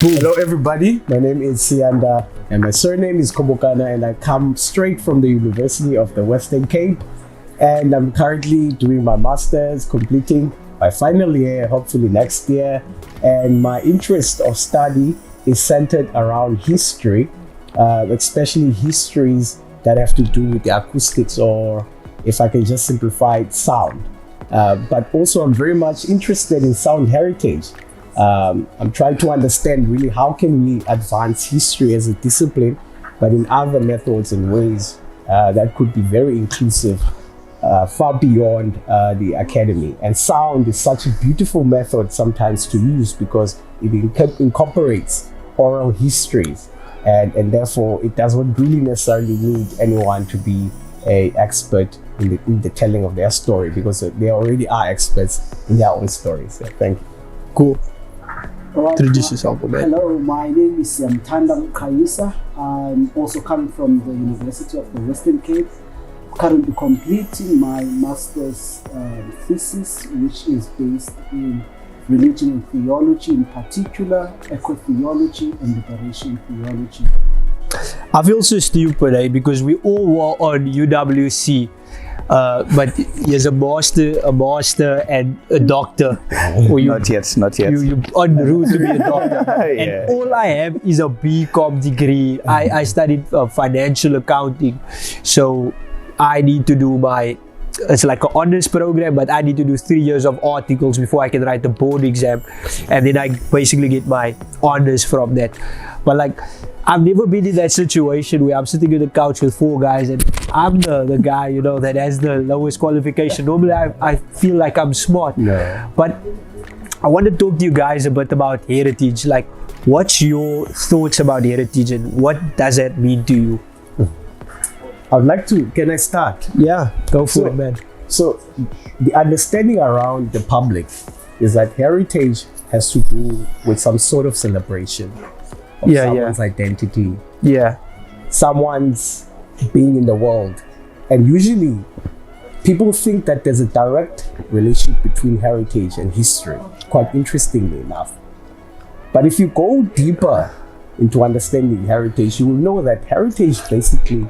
Hello everybody, my name is Sianda and my surname is Kobokana and I come straight from the University of the Western Cape and I'm currently doing my master's, completing my final year, hopefully next year, and my interest of study is centered around history, especially histories that have to do with the acoustics, or if I can just simplify it, sound. But also I'm very much interested in sound heritage. I'm trying to understand really how can we advance history as a discipline, but in other methods and ways that could be very inclusive, far beyond the academy. And sound is such a beautiful method sometimes to use because it incorporates oral histories, and therefore it doesn't really necessarily need anyone to be an expert in the telling of their story, because they already are experts in their own stories. Yeah, thank you. Cool. Right, Introduce yourself, man. Hello, my name is Tandam Kaisa. I'm also coming from the University of the Western Cape. Currently completing my master's thesis, which is based in religion and theology, in particular eco-theology and liberation theology. I feel so stupid, because we all were on UWC, but there's a master and a doctor. Or Not yet. You're en route to be a doctor. Yeah. And all I have is a BCom degree. I studied financial accounting, so I need to do it's like an honors program, but I need to do 3 years of articles before I can write the board exam, and then I basically get my honors from that. But I've never been in that situation where I'm sitting on the couch with 4 guys and I'm the guy, that has the lowest qualification. Normally I feel like I'm smart. No. But I want to talk to you guys a bit about heritage. What's your thoughts about heritage and what does that mean to you? I'd like to, can I start? Yeah, go for it, man. So the understanding around the public is that heritage has to do with some sort of celebration of someone's identity, someone's being in the world. And usually people think that there's a direct relationship between heritage and history, quite interestingly enough. But if you go deeper into understanding heritage, you will know that heritage basically,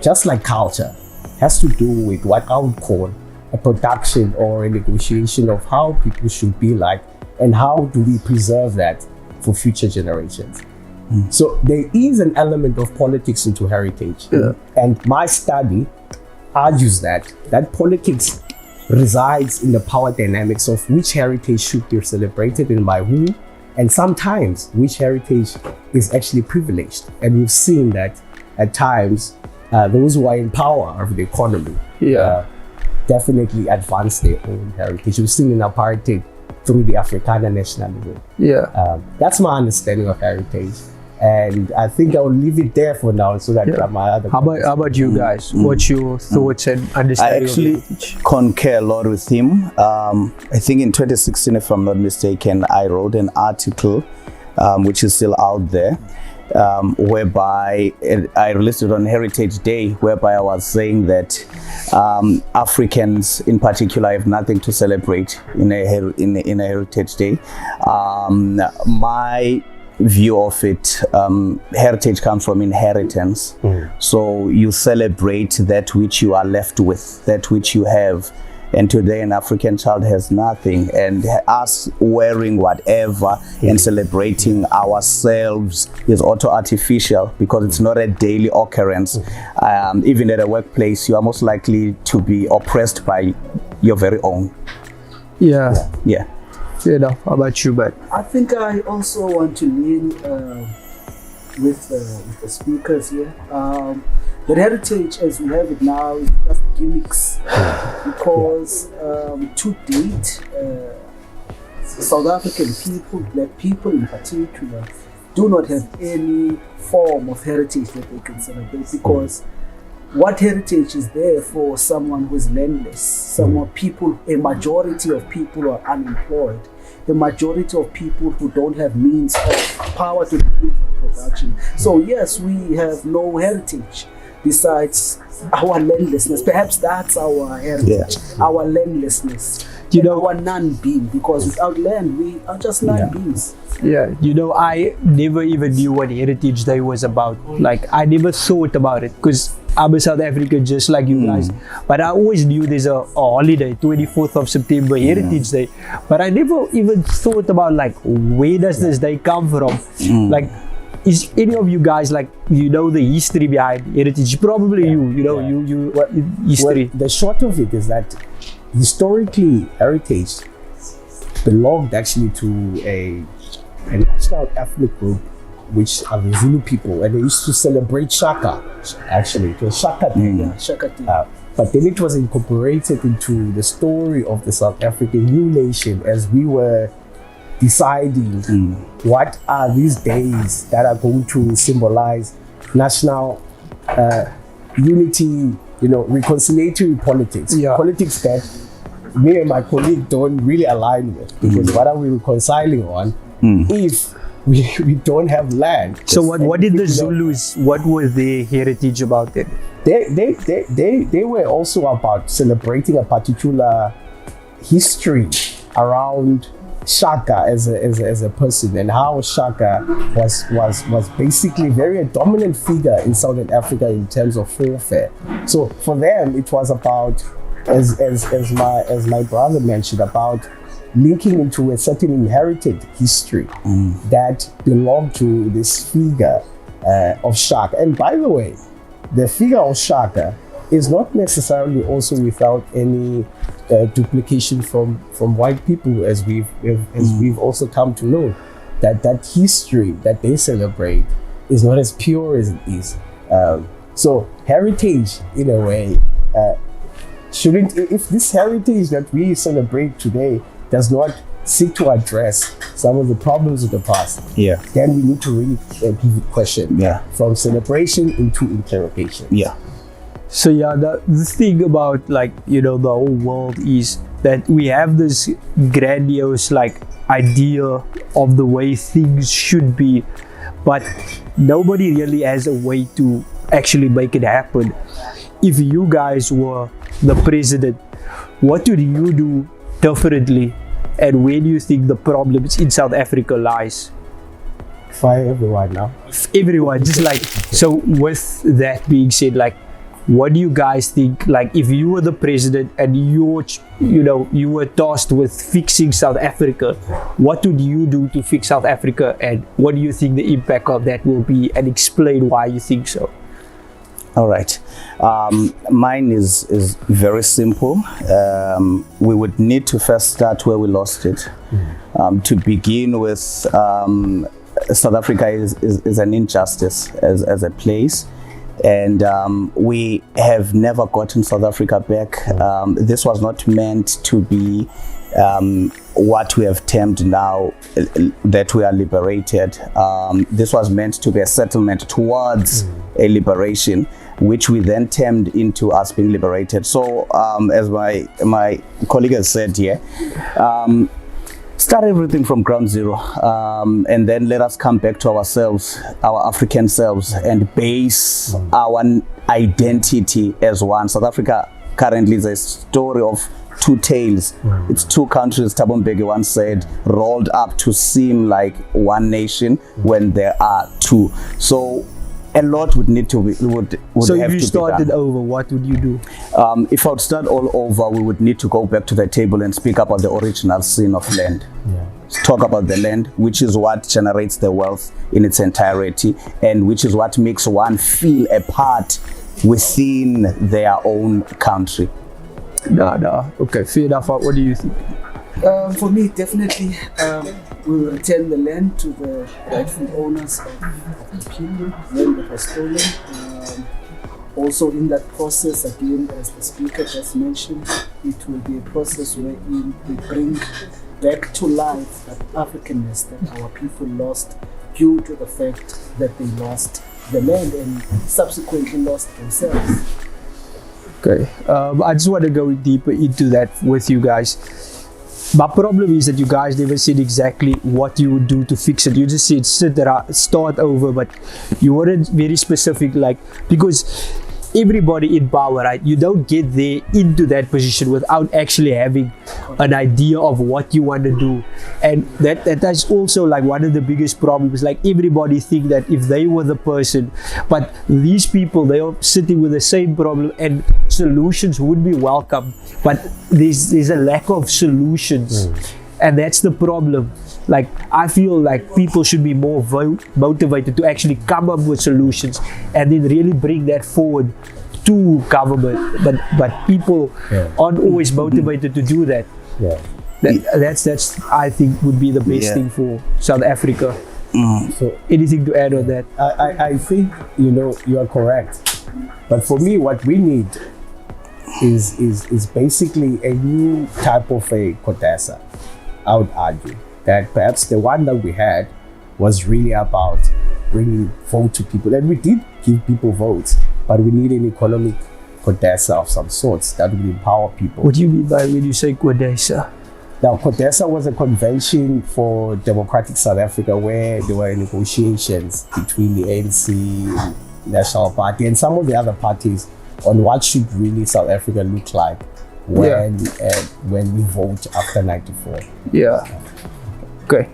just like culture, has to do with what I would call a production or a negotiation of how people should be like and how do we preserve that for future generations. So there is an element of politics into heritage. And my study argues that politics resides in the power dynamics of which heritage should be celebrated and by who, and sometimes which heritage is actually privileged. And we've seen that at times those who are in power of the economy definitely advance their own heritage. We've seen in apartheid through the Afrikaner nationalism. That's my understanding of heritage. And I think I will leave it there for now so that my other... How about you guys? What's your thoughts and understanding? I actually concur a lot with him. I think in 2016, if I'm not mistaken, I wrote an article which is still out there, whereby I released it on Heritage Day, whereby I was saying that Africans in particular have nothing to celebrate in a Heritage Day. My view of it, heritage comes from inheritance. So you celebrate that which you are left with, that which you have. And today an African child has nothing, and us wearing whatever and celebrating ourselves is also artificial, because it's not a daily occurrence. Even at a workplace, you are most likely to be oppressed by your very own. Fair enough. How about you, man? I think I also want to lean with the speakers here. The heritage as we have it now is just gimmicks, because to date, South African people, black people in particular, do not have any form of heritage that they can celebrate, because what heritage is there for someone who is landless? A majority of people are unemployed. The majority of people who don't have means of power to do production. So yes, we have no heritage. besides our landlessness. Perhaps that's our heritage, our landlessness. You know, our non-being, because without land, we are just non-beings. Yeah, you know, I never even knew what Heritage Day was about. Like, I never thought about it because I'm a South African just like you guys. But I always knew there's a holiday, 24th of September, Heritage Day. But I never even thought about, like, where does this day come from? Like, is any of you guys, like, you know the history behind Heritage? Probably you history. Well, the short of it is that historically, heritage belonged actually to a national ethnic group, which are the Zulu people, and they used to celebrate Shaka. Actually, it was Shaka Day. Shaka Day. But then it was incorporated into the story of the South African new nation as we were deciding what are these days that are going to symbolize national unity, reconciliatory politics. Politics that me and my colleague don't really align with, because what are we reconciling on if we don't have land? So what did the Zulus, what was their heritage about then? They were also about celebrating a particular history around Shaka as a person, and how Shaka was basically a dominant figure in Southern Africa in terms of warfare. So for them, it was about, as my brother mentioned, about linking into a certain inherited history that belonged to this figure of Shaka. And by the way, the figure of Shaka is not necessarily also without any duplication from white people, as we've also come to know that history that they celebrate is not as pure as it is. So heritage, in a way, shouldn't, if this heritage that we celebrate today does not seek to address some of the problems of the past, then we need to really give it question from celebration into interrogation. So the thing about, like, the whole world is that we have this grandiose, like, idea of the way things should be, but nobody really has a way to actually make it happen. If you guys were the president, what would you do differently, and where do you think the problems in South Africa lies? Fire everyone now. Everyone, just like, so with that being said, like, what do you guys think, like, if you were the president and you were tasked with fixing South Africa, what would you do to fix South Africa, and what do you think the impact of that will be, and explain why you think so? All right. Mine is very simple. We would need to first start where we lost it. To begin with, South Africa is an injustice as a place. And we have never gotten South Africa back. This was not meant to be what we have termed now that we are liberated. This was meant to be a settlement towards a liberation, which we then termed into us being liberated. So as my colleague has said here, start everything from ground zero, and then let us come back to ourselves, our African selves, and base our identity as one. South Africa currently is a story of two tales. It's two countries, Thabo Mbeki once said, rolled up to seem like one nation when there are two. So a lot would need to be, would so have if you to started be done. over, what would you do? If I would start all over, we would need to go back to the table and speak about the original sin of land. Talk about the land, which is what generates the wealth in its entirety, and which is what makes one feel a part within their own country. Okay, fair enough. What do you think? For me, definitely, we will return the land to the rightful owners of the people, land that was stolen. Also, in that process, again, as the speaker just mentioned, it will be a process wherein we bring back to life that Africanness that our people lost due to the fact that they lost the land and subsequently lost themselves. Okay, I just want to go deeper into that with you guys. My problem is that you guys never said exactly what you would do to fix it. You just said start over, but you weren't very specific, like, because everybody in power, right? You don't get there into that position without actually having an idea of what you want to do. And that's also like one of the biggest problems. Like everybody think that if they were the person, but these people, they are sitting with the same problem and solutions would be welcome, but there's a lack of solutions. And that's the problem. Like I feel like people should be more motivated to actually come up with solutions and then really bring that forward to government. But people aren't always motivated to do that. That's I think would be the best thing for South Africa. So anything to add on that? I think you are correct. But for me, what we need is basically a new type of a CODESA. I would argue that perhaps the one that we had was really about bringing vote to people, and we did give people votes, but we need an economic CODESA of some sorts that would empower people. What do you mean by when you say CODESA? Now, CODESA was a convention for democratic South Africa where there were negotiations between the ANC, National Party, and some of the other parties on what should really South Africa look like when we vote after 94. Okay,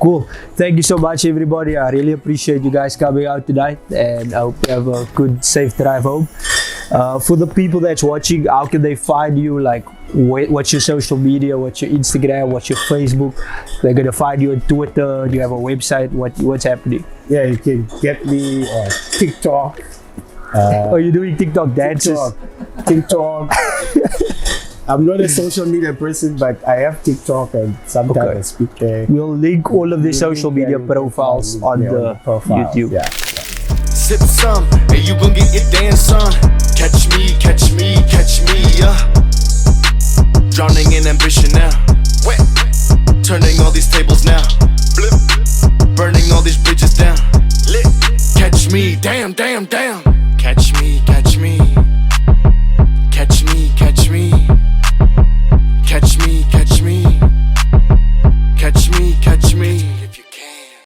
cool. Thank you so much, everybody. I really appreciate you guys coming out tonight, and I hope you have a good, safe drive home. For the people that's watching, how can they find you? Like, what's your social media? What's your Instagram? What's your Facebook? They're gonna find you on Twitter. Do you have a website? What's happening? Yeah, you can get me on TikTok. You're doing TikTok dances? TikTok. I'm not a social media person, but I have TikTok and sometimes I speak there. We'll link all of the social media profiles on the YouTube. Yeah. Sip some, and you gon' get your dance on. Catch me, drowning in ambition now. Turning all these tables now. Burning all these bridges